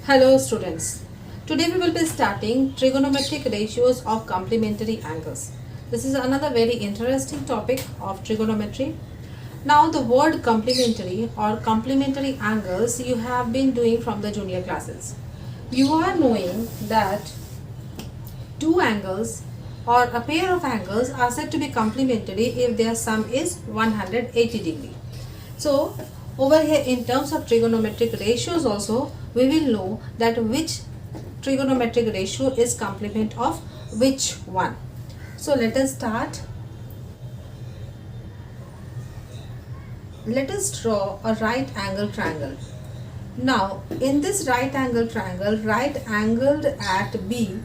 Hello students. Today we will be starting trigonometric ratios of complementary angles. This is another very interesting topic of trigonometry. Now the word complementary or complementary angles you have been doing from the junior classes. You are knowing that two angles or a pair of angles are said to be complementary if their sum is 180 degree. So over here in terms of trigonometric ratios also we will know that which trigonometric ratio is complement of which one. So let us start. Let us draw a right angle triangle. Now in this right angle triangle, right angled at B,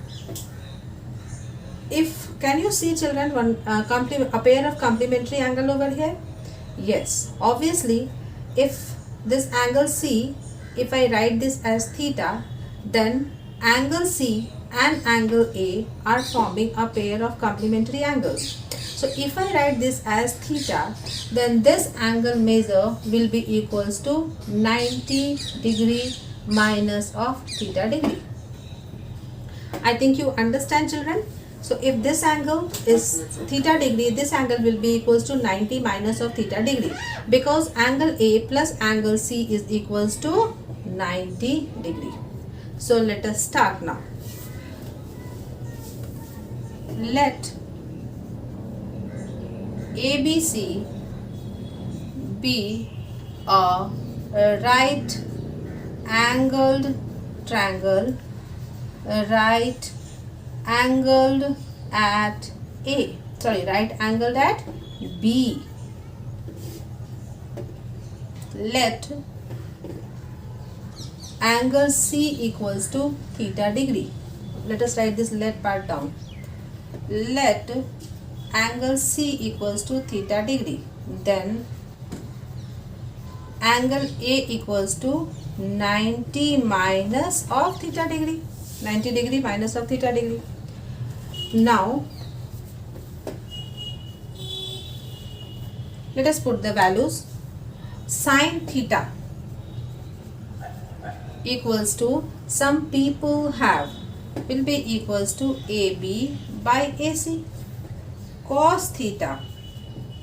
if can you see children one a pair of complementary angle over here? Yes, obviously if this angle C, if I write this as theta, then angle C and angle A are forming a pair of complementary angles. So if I write this as theta, then this angle measure will be equals to 90 degree minus of theta degree. I think you understand children. So if this angle is theta degree, this angle will be equals to 90 minus of theta degree, because angle A plus angle C is equals to 90 degree. So let us start now. Let ABC be a right angled triangle, right angled at right angled at B. Let angle C equals to theta degree. Let us write this let part down. Let angle C equals to theta degree. Then angle A equals to 90 minus of theta degree. 90 degree minus of theta degree. Now let us put the values. Sin theta equals to, some people have, will be equals to AB by AC. Cos theta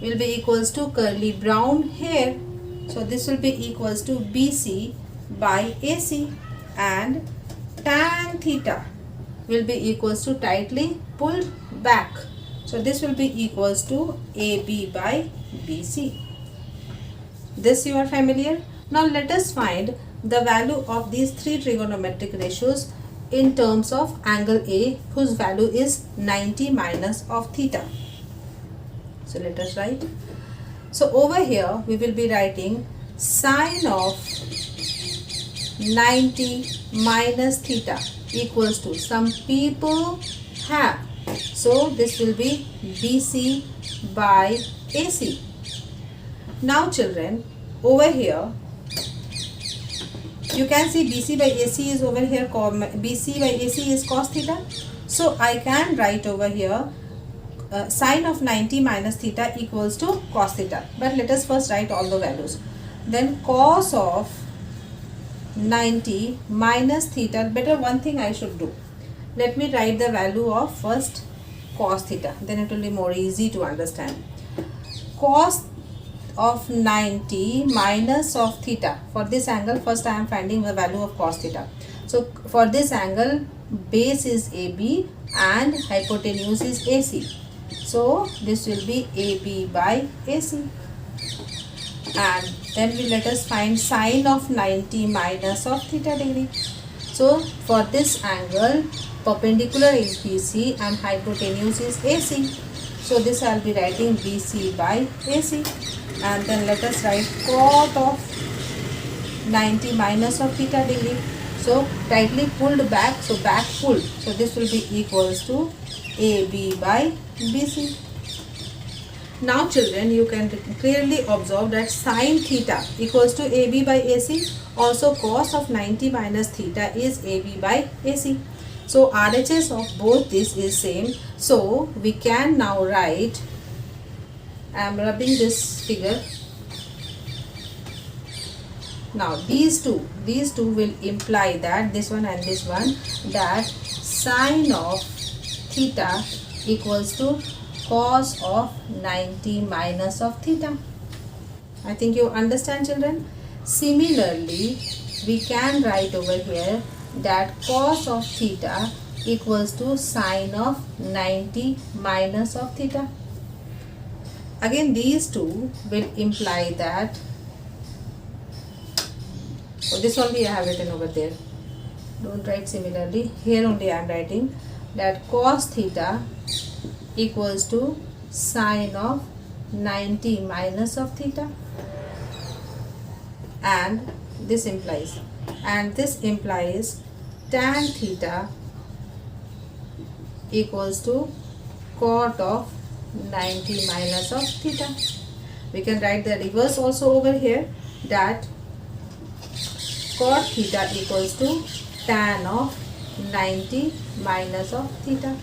will be equals to curly brown hair, so this will be equals to BC by AC. And tan theta will be equals to tightly pulled back, so this will be equals to AB by BC. This you are familiar. Now let us find the value of these three trigonometric ratios in terms of angle A, whose value is 90 minus of theta. So let us write. So over here we will be writing sine of 90 minus theta equals to, some people have, so this will be BC by AC. Now children, over here you can see BC by AC is over here, BC by AC is cos theta. So I can write over here sine of 90 minus theta equals to cos theta. But let us first write all the values. Then cos of 90 minus theta, better one thing I should do. Let me write the value of first cos theta, then it will be more easy to understand. Cos of 90 minus of theta, for this angle first I am finding the value of cos theta. So for this angle, base is AB and hypotenuse is AC, so this will be AB by AC. And then let us find sine of 90 minus of theta degree. So for this angle, perpendicular is BC and hypotenuse is AC, so this I will be writing BC by AC. And then let us write cot of 90 minus of theta degree, so tightly pulled back, so back pulled, so this will be equals to AB by BC. Now children, you can clearly observe that sin theta equals to AB by AC, also cos of 90 minus theta is AB by AC. So RHS of both this is same, so we can now write, I am rubbing this figure, Now these two will imply that this one and this one, that sine of theta equals to cos of 90 minus of theta. I think you understand, children. Similarly, we can write over here that cos of theta equals to sine of 90 minus of theta. Again, these two will imply that, this only I have written over there, don't write similarly, here only I am writing that cos theta equals to sine of 90 minus of theta, and this implies tan theta equals to cot of 90 minus of theta. We can write the reverse also over here, that cot theta equals to tan of 90 minus of theta.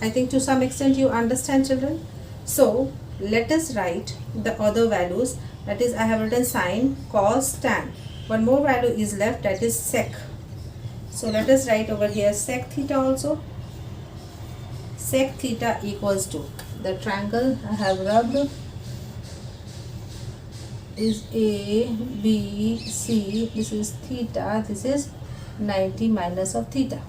I think to some extent you understand, children. So let us write the other values. That is, I have written sine, cos, tan. One more value is left, that is sec. So let us write over here sec theta also. Sec theta equals to, the triangle I have rubbed is A, B, C. This is theta, this is 90 minus of theta.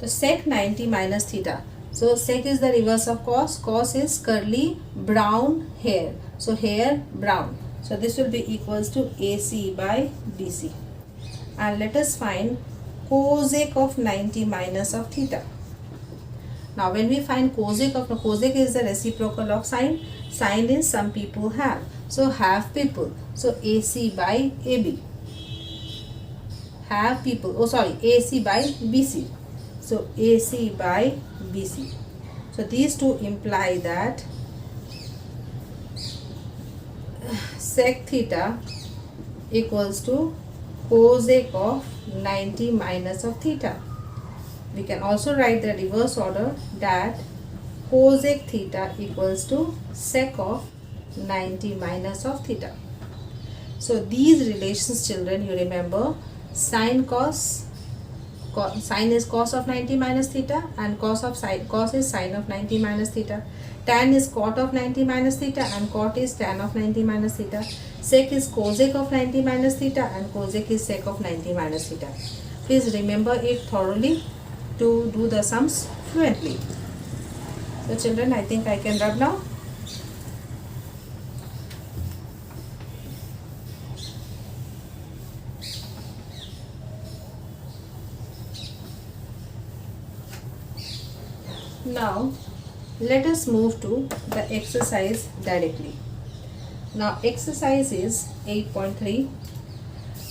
So sec 90 minus theta. So sec is the reverse of cos. Cos is curly brown hair. So hair brown. So this will be equals to AC by BC. And let us find cosec of 90 minus of theta. Now when we find cosec is the reciprocal of sine. Sine is some people have. So half people. So AC by AB. Half people. Oh sorry, AC by BC. So AC by BC. So these two imply that sec theta equals to cosec of 90 minus of theta. We can also write the reverse order, that cosec theta equals to sec of 90 minus of theta. So these relations, children, you remember, sine is cos of 90 minus theta, and cos is sine of 90 minus theta. Tan is cot of 90 minus theta, and cot is tan of 90 minus theta. Sec is cosec of 90 minus theta, and cosec is sec of 90 minus theta. Please remember it thoroughly to do the sums fluently. So children, I think I can rub now. Now let us move to the exercise directly. Now exercise is 8.3.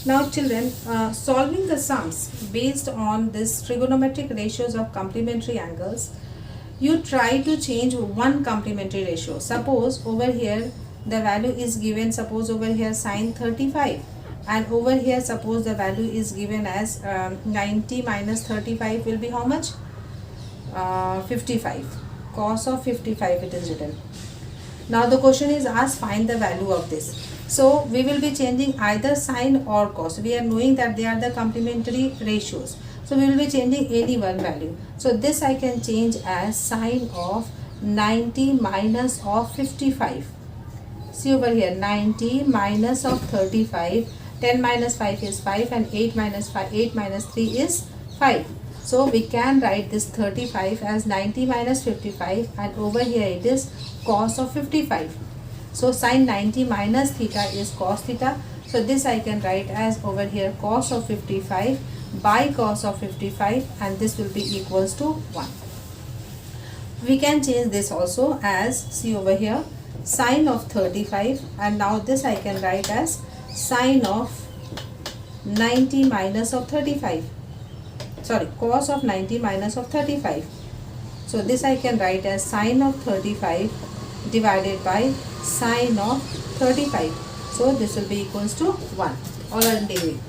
Now children, solving the sums based on this trigonometric ratios of complementary angles, you try to change one complementary ratio. Suppose over here the value is given, suppose over here sine 35, and over here suppose the value is given as 90 minus 35 will be how much? 55. Cos of 55 it is written. Now the question is asked, find the value of this. So we will be changing either sine or cos. We are knowing that they are the complementary ratios. So we will be changing any one value. So this I can change as sine of 90 minus of 55. See over here, 90 minus of 35. 10 minus 5 is 5, and 8 minus 3 is 5. So we can write this 35 as 90 minus 55, and over here it is cos of 55. So sine 90 minus theta is cos theta. So this I can write as over here cos of 55 by cos of 55, and this will be equals to 1. We can change this also as, see over here, sine of 35, and now this I can write as sine of 90 minus of 35. Sorry, cos of 90 minus of 35. So this I can write as sine of 35 divided by sine of 35. So this will be equals to 1, all are in degree.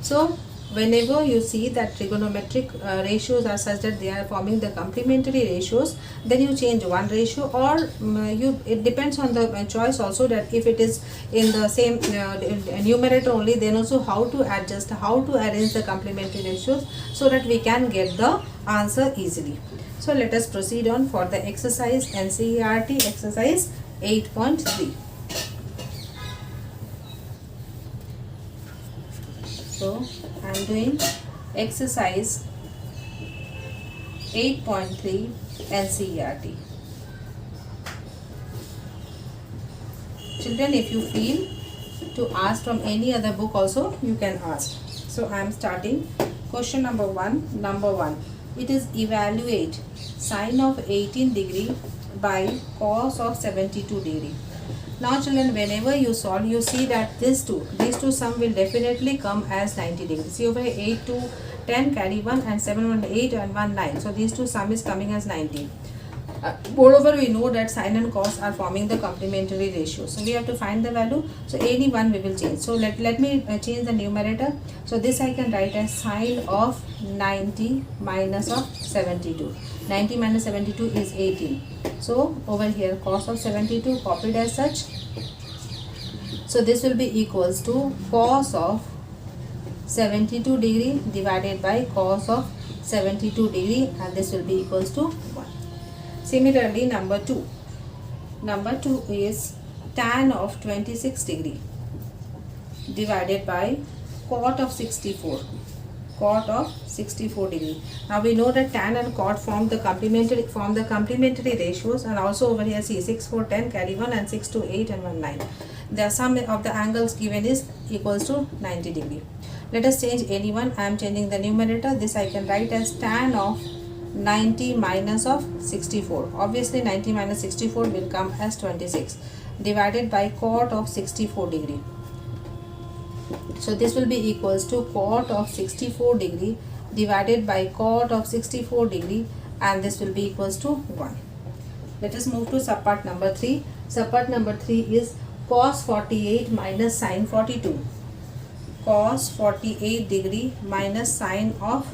So whenever you see that trigonometric ratios are such that they are forming the complementary ratios, then you change one ratio, or it depends on the choice also, that if it is in the same numerator only, then also how to adjust, how to arrange the complementary ratios, so that we can get the answer easily. So let us proceed on for the exercise NCERT exercise 8.3. So I am doing exercise 8.3 NCERT. Children, if you feel to ask from any other book also, you can ask. So I am starting question number 1. Number 1. It is evaluate sine of 18 degree by cos of 72 degree. Now children, whenever you solve, you see that these two sum will definitely come as 90 degrees. See over here, 8 to 10 carry 1 and 7 1 8 and 1 9. So these two sum is coming as 90. Moreover, we know that sine and cos are forming the complementary ratio. So we have to find the value. So any one we will change. So let me change the numerator. So this I can write as sine of 90 minus of 72. 90 minus 72 is 18. So over here cos of 72 copied as such. So this will be equals to cos of 72 degree divided by cos of 72 degree, and this will be equals to 1. Similarly, number 2. Number 2 is tan of 26 degree divided by cot of 64. Cot of 64 degree. Now we know that tan and cot form the complementary ratios, and also over here see 6 4 10 carry 1 and 6 2 8 and 1 9. The sum of the angles given is equals to 90 degree. Let us change any one. I am changing the numerator. This I can write as tan of 90 minus of 64. Obviously 90 minus 64 will come as 26 divided by cot of 64 degree. So this will be equals to cot of 64 degree divided by cot of 64 degree, and this will be equals to 1. Let us move to subpart number 3. Subpart number 3 is cos 48 minus sin 42. Cos 48 degree minus sine of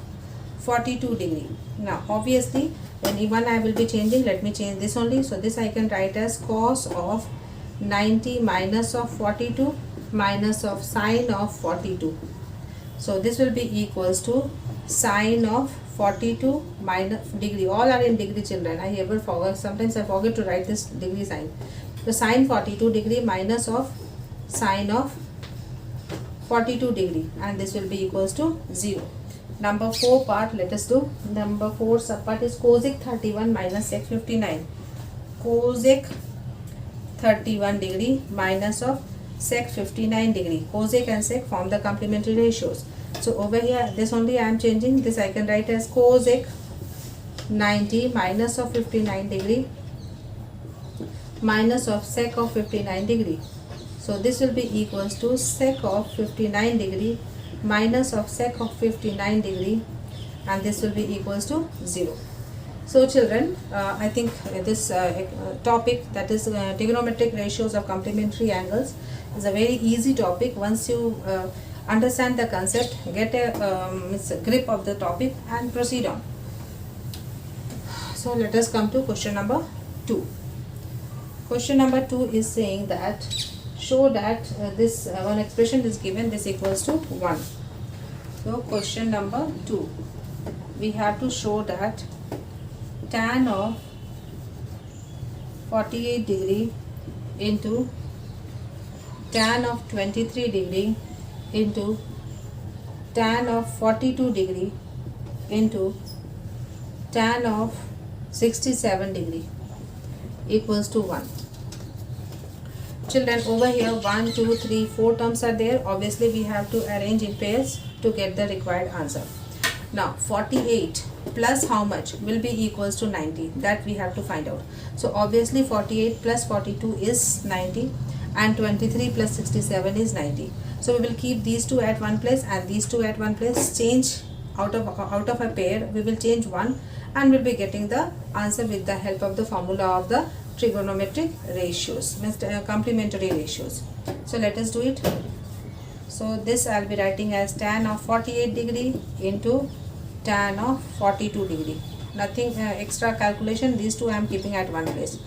42 degree. Now obviously when even I will be changing, let me change this only. So this I can write as cos of 90 minus of 42 minus of sine of 42. So this will be equals to sine of 42 minus degree. All are in degree children. I ever forget, sometimes I forget to write this degree sign. So sine 42 degree minus of sine of 42 degree, and this will be equals to 0. Number 4 part, let us do. Number 4 subpart is cosec 31 minus sec 59. Cosec 31 degree minus of sec 59 degree. Cosec and sec form the complementary ratios. So over here this only I am changing. This I can write as cosec 90 minus of 59 degree minus of sec of 59 degree. So this will be equals to sec of 59 degree minus of sec of 59 degree, and this will be equals to 0. So children, I think this topic, that is trigonometric ratios of complementary angles, is a very easy topic. Once you understand the concept, get a grip of the topic and proceed on. So let us come to question number 2. Question number 2 is saying that show that this one expression is given, this equals to 1. So question number 2, we have to show that tan of 48 degree into tan of 23 degree into tan of 42 degree into tan of 67 degree equals to 1. Children, over here 1 2 3 4 terms are there. Obviously we have to arrange in pairs to get the required answer. Now 48 plus how much will be equals to 90, that we have to find out. So obviously 48 plus 42 is 90 and 23 plus 67 is 90. So we will keep these two at one place and these two at one place. Change out of a pair, we will change one and we'll be getting the answer with the help of the formula of the trigonometric ratios, complementary ratios. So let us do it. So this I'll be writing as tan of 48 degree into tan of 42 degree. Nothing extra calculation, these two I am keeping at one place,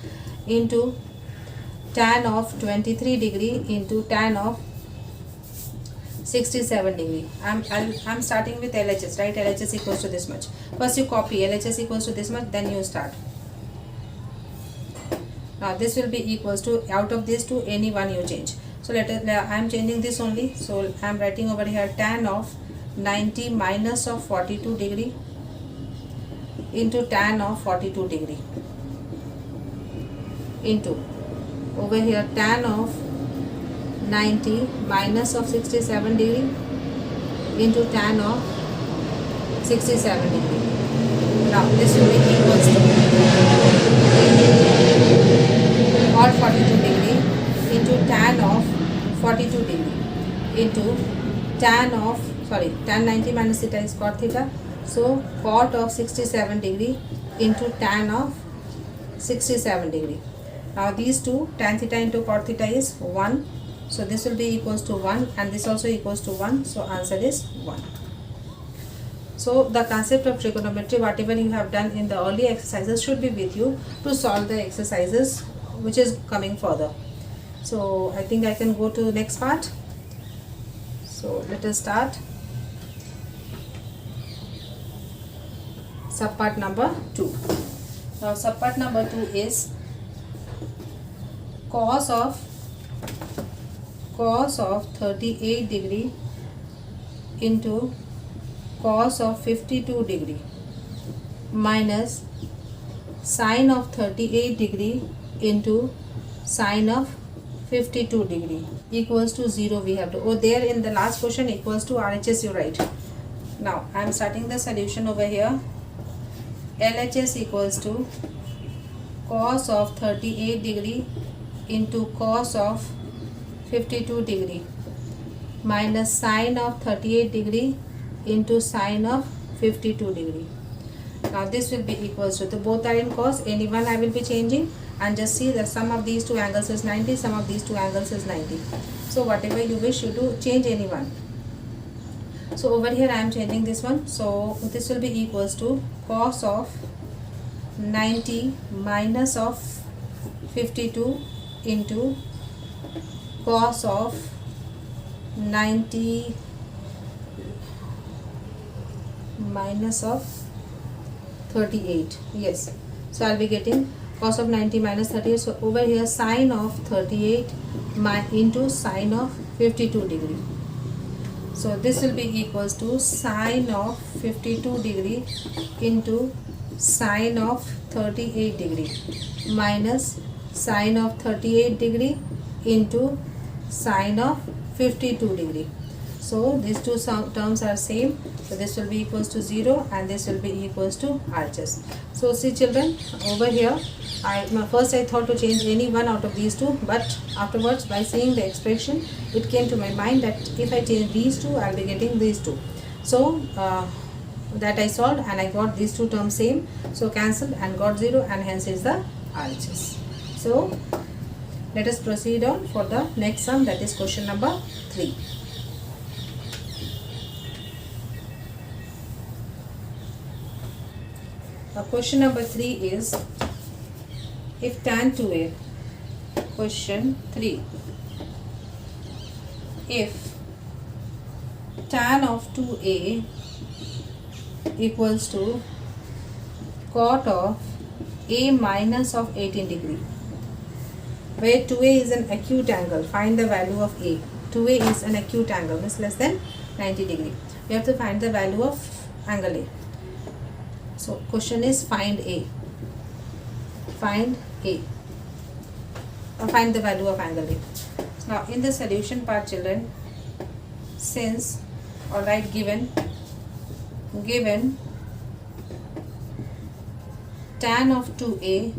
into tan of 23 degree into tan of 67 degree. I'm starting with LHS, right? LHS equals to this much. First you copy LHS equals to this much, then you start. Now this will be equals to, out of these two any one you change. So I am changing this only. So I am writing over here tan of 90 minus of 42 degree into tan of 42 degree into over here tan of 90 minus of 67 degree into tan of 67 degree. Now this will be equals to cot 42 degree into tan of 42 degree into tan 90 minus theta is cot theta. So cot of 67 degree into tan of 67 degree. Now these two, tan theta into cot theta is 1. So this will be equals to 1 and this also equals to 1. So answer is 1. So the concept of trigonometry, whatever you have done in the earlier exercises, should be with you to solve the exercises which is coming further. So I think I can go to the next part. So let us start. Subpart number 2. Now subpart number 2 is cos of 38 degree into cos of 52 degree minus sine of 38 degree into sine of 52 degree equals to 0. We have to, there in the last question equals to RHS you write. Now I am starting the solution over here. LHS equals to cos of 38 degree into cos of 52 degree minus sine of 38 degree into sine of 52 degree. Now this will be equals to, both are in cos, any one I will be changing, and just see the sum of these two angles is 90, sum of these two angles is 90. So whatever you wish you do, change any one. So over here I am changing this one. So this will be equals to cos of 90 minus of 52 into cos of 90 minus of 38. Yes, so I'll be getting cos of 90 minus 38. So over here sine of 38 into sine of 52 degree. So this will be equals to sine of 52 degree into sine of 38 degree minus sine of 38 degree into sine of 52 degree. So these two terms are same. So this will be equals to 0 and this will be equals to RHS. So see children, over here first I thought to change any one out of these two, but afterwards by seeing the expression it came to my mind that if I change these two I will be getting these two. So that I solved and I got these two terms same, so cancelled and got 0 and hence is the RHS. So let us proceed on for the next sum, that is question number 3. Question number 3 is, if tan 2a, question 3, if tan of 2a equals to cot of a minus of 18 degree, where 2a is an acute angle, find the value of a. 2a is an acute angle, means less than 90 degree. We have to find the value of angle a. So question is find a. Find a. Or find the value of angle a. Now in the solution part children, since given tan of 2a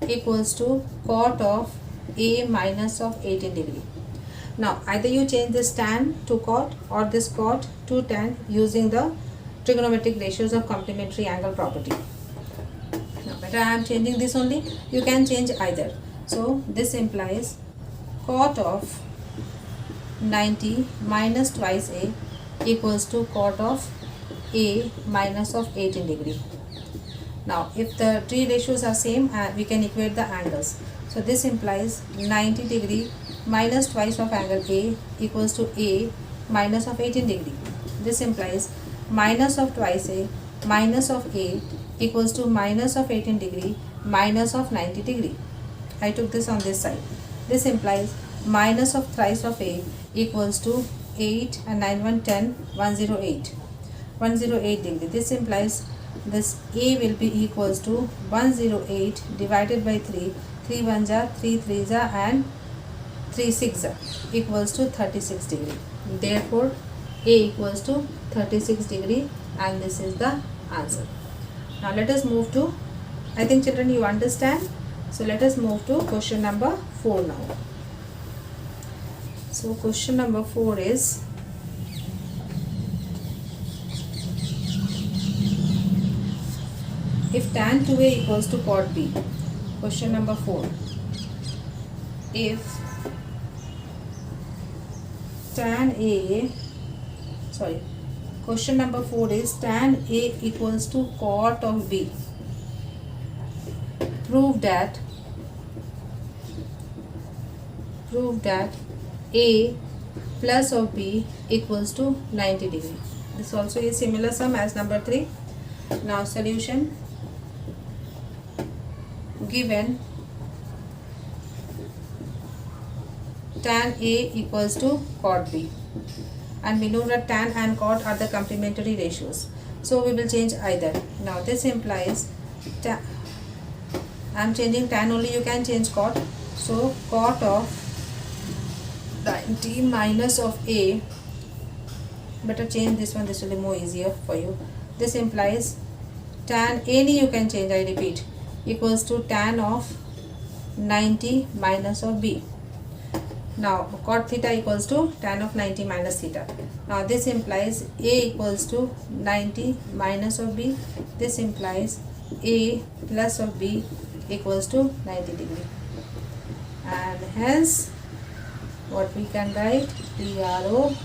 equals to cot of a minus of 18 degree. Now either you change this tan to cot or this cot to tan using the trigonometric ratios of complementary angle property. Now better I am changing this only, you can change either. So this implies cot of 90 minus twice A equals to cot of A minus of 18 degree. Now if the three ratios are same, we can equate the angles. So this implies 90 degree minus twice of angle A equals to A minus of 18 degree. This implies minus of twice A minus of A equals to minus of 18 degree minus of 90 degree. I took this on this side. This implies minus of thrice of A equals to 8 and 9 1 10 108 degree. This implies this A will be equals to 108 divided by 3. 3 1s are 3 3s are and 3 6 are equals to 36 degree. Therefore A equals to 36 degree, and this is the answer. Now let us move to, I think children you understand, so let us move to question number 4 now. So question number 4 is, if tan 2A equals to cot B. Question number 4. If tan A, question number 4 is tan A equals to cot of B. Prove that A plus of B equals to 90 degree. This also is similar sum as number 3. Now solution. Given tan A equals to cot B, and we know that tan and cot are the complementary ratios, so we will change either. Now this implies I am changing tan only, you can change cot. So cot of 90 minus of A, better change this one, this will be more easier for you. This implies tan any you can change, I repeat, equals to tan of 90 minus of B. Now cot theta equals to tan of 90 minus theta. Now this implies A equals to 90 minus of B. This implies A plus of B equals to 90 degree. And hence what we can write, PROVED,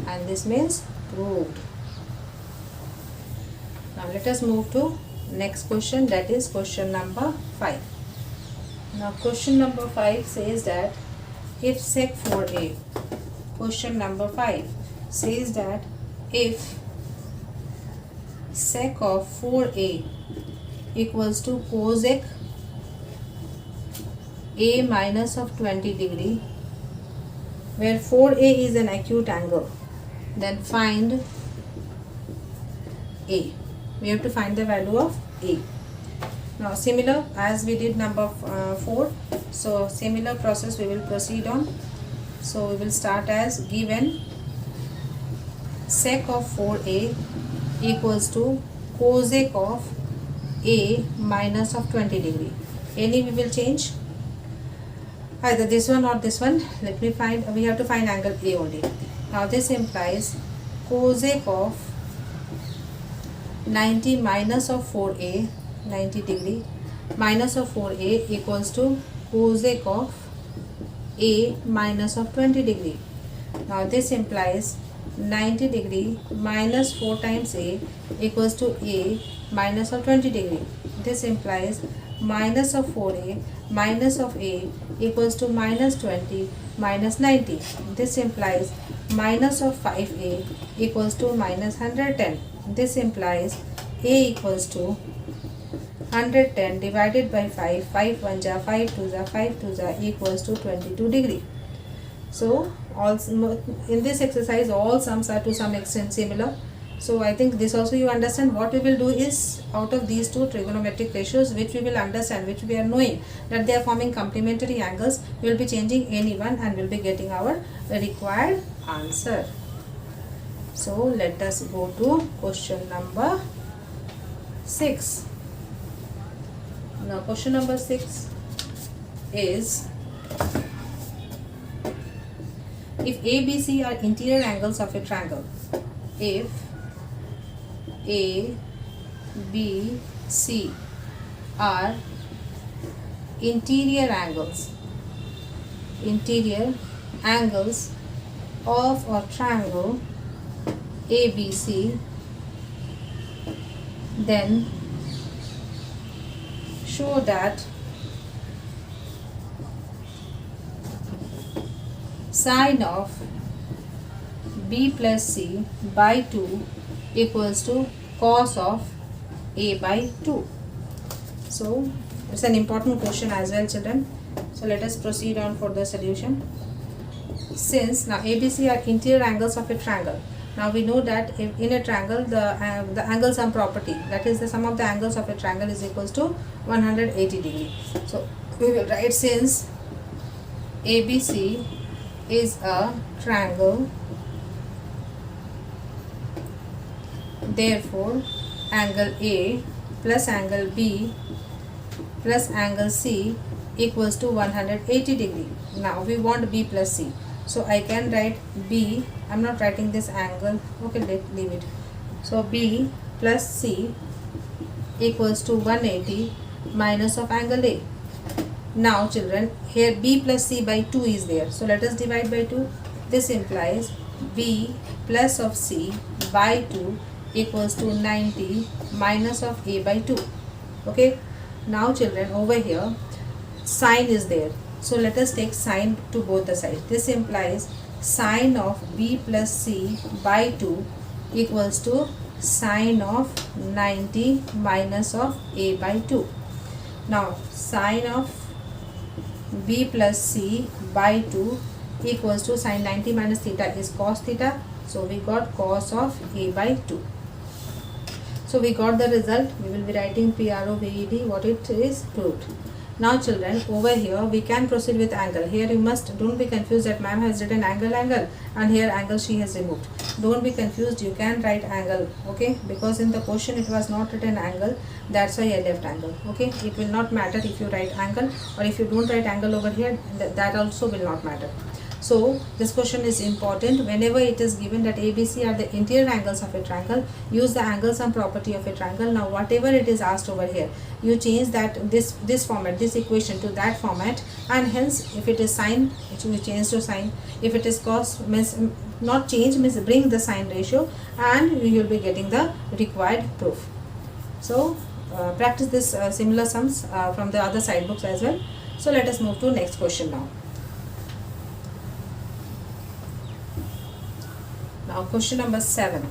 and this means proved. Now let us move to next question, that is question number 5. Now question number 5 says that if sec 4A, question number 5 says that if sec of 4A equals to cosec A minus of 20 degree, where 4A is an acute angle, then find A. We have to find the value of A. Now similar as we did number 4, so similar process we will proceed on. So we will start as given sec of 4A equals to cosec of A minus of 20 degree. Any we will change, either this one or this one. Let me find, we have to find angle A only. Now this implies cosec of 90 minus of 4A, 90 degree, minus of 4A equals to cosec of A minus of 20 degree. Now this implies 90 degree minus 4 times A equals to A minus of 20 degree. This implies minus of 4A minus of A equals to minus 20 minus 90. This implies minus of 5A equals to minus 110. This implies A equals to 110 divided by 5. 5 1s are 5 2s are 5 2s are equals to 22 degree. So also in this exercise all sums are to some extent similar. So I think this also you understand. What we will do is, out of these two trigonometric ratios which we will understand, which we are knowing that they are forming complementary angles, we will be changing any one and we will be getting our required answer. So let us go to question number 6. Now question number 6 is, if A, B, C are interior angles of a triangle, if A, B, C are interior angles angles of a triangle ABC, then show that sine of B plus C by 2 equals to cos of A by 2. So it's an important question as well, children. So let us proceed on for the solution. Since now ABC are interior angles of a triangle, now we know that if in a triangle the angle sum property, that is the sum of the angles of a triangle, is equals to 180 degree. So we will write, since ABC is a triangle, therefore angle A plus angle B plus angle C equals to 180 degree. Now we want B plus C, so I can write B, I'm not writing this angle, okay, leave it. So B plus C equals to 180 minus of angle A. Now children, here B plus C by 2 is there, so let us divide by 2. This implies B plus of C by 2 equals to 90 minus of A by 2. Okay, now children, over here sine is there, so let us take sine to both the sides. This implies sine of B plus C by 2 equals to sine of 90 minus of A by 2. Now sine of B plus C by 2 equals to sine 90 minus theta is cos theta, so we got cos of A by 2. So we got the result. We will be writing PROVED what it is proved. Now children, over here we can proceed with angle. Here you must don't be confused that ma'am has written angle and here angle she has removed. Don't be confused, you can write angle, okay, because in the question it was not written angle, that's why I left angle. Okay, it will not matter if you write angle or if you don't write angle over here, that also will not matter. So this question is important. Whenever it is given that ABC are the interior angles of a triangle, use the angle sum property of a triangle. Now whatever it is asked over here, you change that this format, this equation to that format, and hence if it is sine, it will change to sine. If it is cos, means not change, means bring the sine ratio, and you will be getting the required proof. So practice this similar sums from the other side books as well. So let us move to next question now. Now question number 7.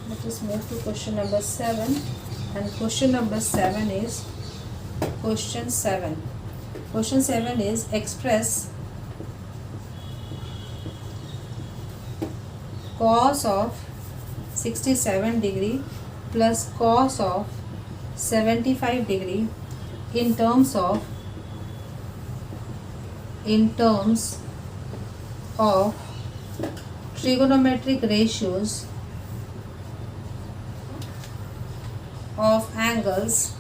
Let us move to question number 7, and question number 7 is question 7. Question 7 is express cos of 67 degree plus cos of 75 degree in terms of trigonometric ratios of angles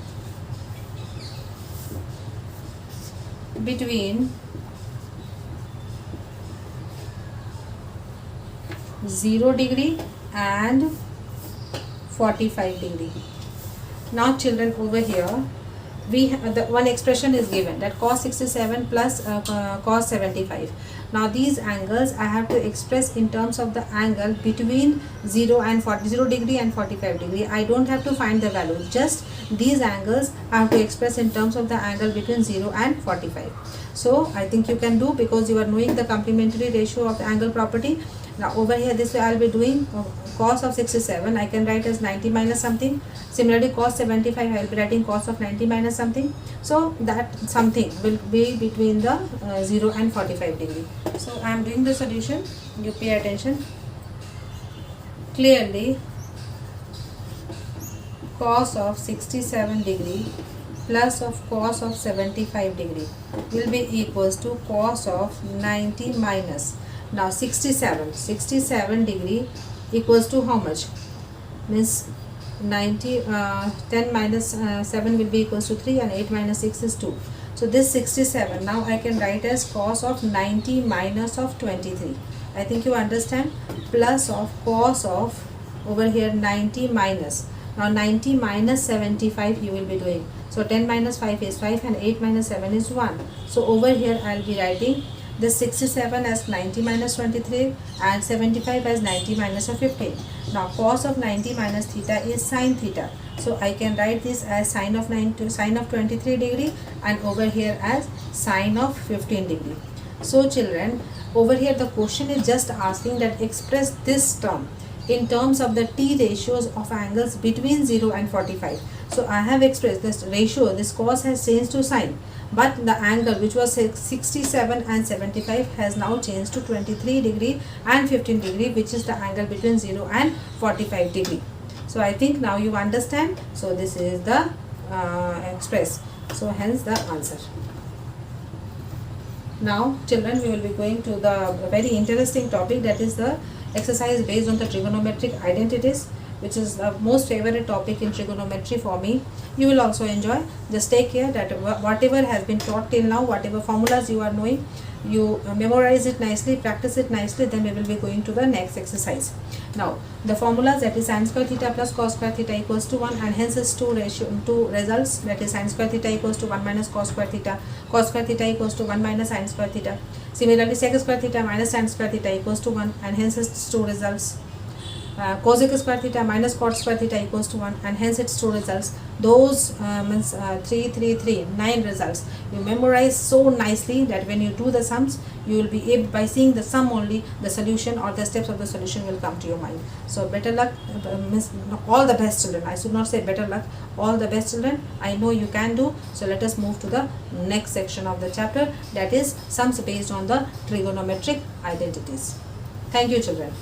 between 0 degree and 45 degree. Now children, over here we have the one expression is given, that cos 67 plus cos 75. Now these angles I have to express in terms of the angle between 0 degree and 45 degree. I don't have to find the value, just these angles I have to express in terms of the angle between 0 and 45. So I think you can do, because you are knowing the complementary ratio of the angle property. Now over here this way I will be doing cos of 67 I can write as 90 minus something. Similarly cos 75 I will be writing cos of 90 minus something. So that something will be between the 0 and 45 degree. So I am doing the solution, you pay attention. Clearly cos of 67 degree plus of cos of 75 degree will be equals to cos of 90 minus. Now 67 degree equals to how much? Means 10 minus 7 will be equals to 3, and 8 minus 6 is 2. So this 67 now I can write as cos of 90 minus of 23. I think you understand. Plus of cos of over here 90 minus. Now 90 minus 75 you will be doing. So 10 minus 5 is 5 and 8 minus 7 is 1. So over here I'll be writing this 67 as 90 minus 23 and 75 as 90 minus 15. Now cos of 90 minus theta is sin theta. So I can write this as sine of 23 degree and over here as sine of 15 degree. So children, over here the question is just asking that express this term in terms of the t ratios of angles between 0 and 45. So I have expressed this ratio, this cos has changed to sine, but the angle which was 67 and 75 has now changed to 23 degree and 15 degree, which is the angle between 0 and 45 degree. So I think now you understand. So this is the express. So hence the answer. Now children, we will be going to the very interesting topic, that is the exercise based on the trigonometric identities, which is the most favorite topic in trigonometry for me. You will also enjoy. Just take care that whatever has been taught till now, whatever formulas you are knowing, you memorize it nicely, practice it nicely, then we will be going to the next exercise. Now the formulas, that is sin square theta plus cos square theta equals to 1, and hence is two results, that is sin square theta equals to 1 minus cos square theta equals to 1 minus sin square theta. Similarly sec square theta minus sin square theta equals to 1, and hence is two results. Cosec square theta minus cot square theta equals to 1, and hence its two results. Those means 9 results. You memorize so nicely that when you do the sums, you will be able, by seeing the sum only, the solution or the steps of the solution will come to your mind. So better luck, all the best children. I should not say better luck, all the best children. I know you can do. So let us move to the next section of the chapter, that is sums based on the trigonometric identities. Thank you children.